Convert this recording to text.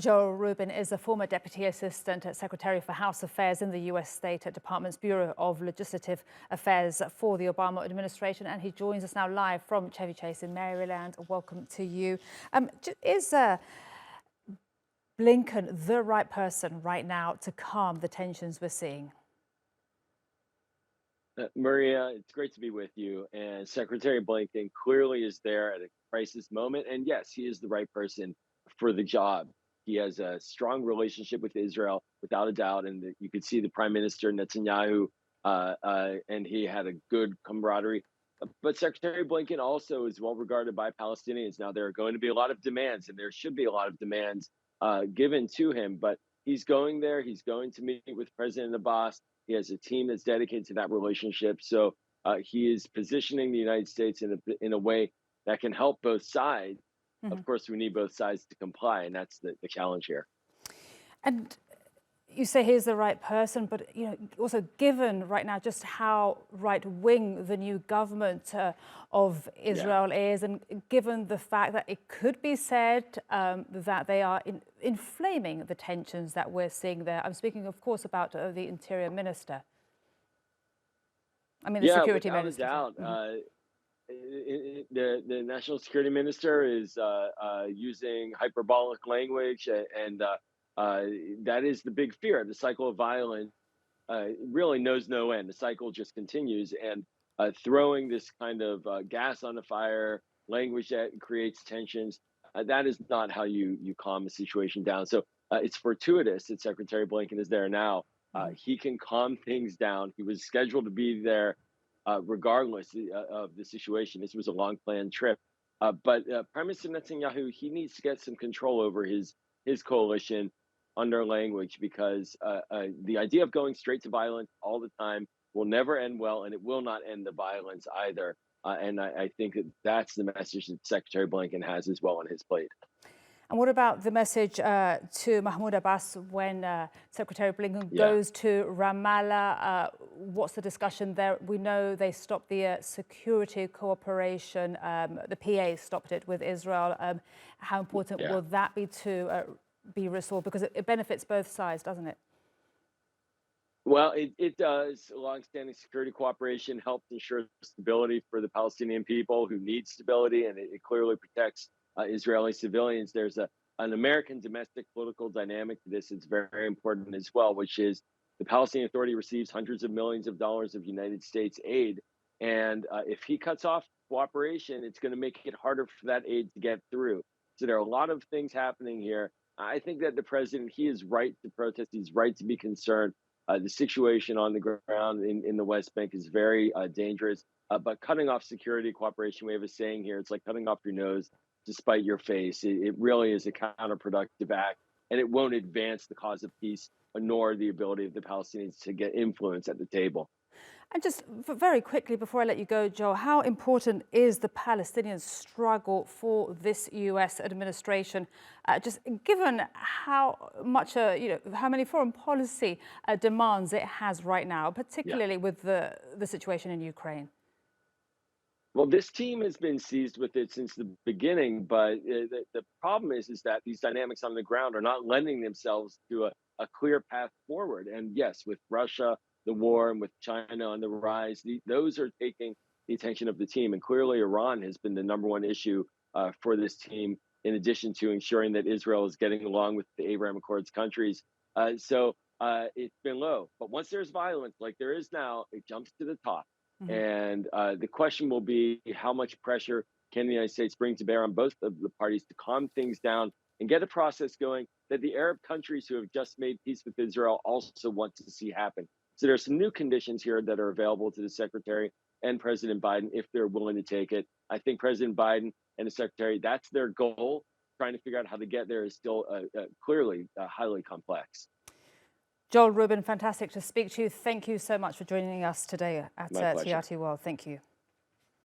Joel Rubin is a former Deputy Assistant Secretary for House Affairs in the U.S. State Department's Bureau of Legislative Affairs for the Obama administration, and he joins us now live from Chevy Chase in Maryland. Welcome to you. Is Blinken the right person right now to calm the tensions we're seeing? Maria, it's great to be with you. And Secretary Blinken clearly is there at a crisis moment. And yes, he is the right person for the job. He has a strong relationship with Israel, without a doubt. And you could see the Prime Minister Netanyahu, and he had a good camaraderie. But Secretary Blinken also is well regarded by Palestinians. Now, there are going to be a lot of demands, and there should be a lot of demands given to him. But he's going there. He's going to meet with President Abbas. He has a team that's dedicated to that relationship. So he is positioning the United States in a way that can help both sides. Mm-hmm. Of course, we need both sides to comply, and that's the challenge here. And you say he's the right person, but also given right now just how right-wing the new government of Israel is, and given the fact that it could be said that they are inflaming the tensions that we're seeing there. I'm speaking, of course, about the Interior Minister. I mean, the Security Minister. Without a doubt. The National Security Minister is using hyperbolic language, and that is the big fear. The cycle of violence really knows no end. The cycle just continues, and throwing this kind of gas on the fire, language that creates tensions, that is not how you calm a situation down. So it's fortuitous that Secretary Blinken is there now. He can calm things down. He was scheduled to be there regardless of the situation. This was a long planned trip. But Prime Minister Netanyahu, he needs to get some control over his coalition under language, because the idea of going straight to violence all the time will never end well, and it will not end the violence either. And I think that's the message that Secretary Blinken has as well on his plate. And what about the message to Mahmoud Abbas when Secretary Blinken goes to Ramallah? What's the discussion there? We know they stopped the security cooperation. The PA stopped it with Israel. How important will that be to be resolved? Because it benefits both sides, doesn't it? Well, it does. Longstanding security cooperation helps ensure stability for the Palestinian people who need stability, and it clearly protects Israeli civilians. There's an American domestic political dynamic to this. It's very, very important as well, which is the Palestinian Authority receives hundreds of millions of dollars of United States aid. And if he cuts off cooperation, it's going to make it harder for that aid to get through. So there are a lot of things happening here. I think that the president, he is right to protest. He's right to be concerned. The situation on the ground in the West Bank is very dangerous. But cutting off security cooperation, we have a saying here, it's like cutting off your nose to spite your face. It really is a counterproductive act, and it won't advance the cause of peace, nor the ability of the Palestinians to get influence at the table. And just very quickly, before I let you go, Joe, how important is the Palestinian struggle for this U.S. administration, just given how much, how many foreign policy demands it has right now, particularly with the situation in Ukraine? Well, this team has been seized with it since the beginning, but the problem is that these dynamics on the ground are not lending themselves to a clear path forward. And yes, with Russia, the war, and with China on the rise, those are taking the attention of the team. And clearly, Iran has been the number one issue for this team, in addition to ensuring that Israel is getting along with the Abraham Accords countries. So it's been low. But once there's violence, like there is now, it jumps to the top. And the question will be, how much pressure can the United States bring to bear on both of the parties to calm things down and get a process going that the Arab countries who have just made peace with Israel also want to see happen. So there are some new conditions here that are available to the Secretary and President Biden if they're willing to take it. I think President Biden and the Secretary, that's their goal. Trying to figure out how to get there is still clearly highly complex. Joel Rubin, fantastic to speak to you. Thank you so much for joining us today at TRT World. Thank you.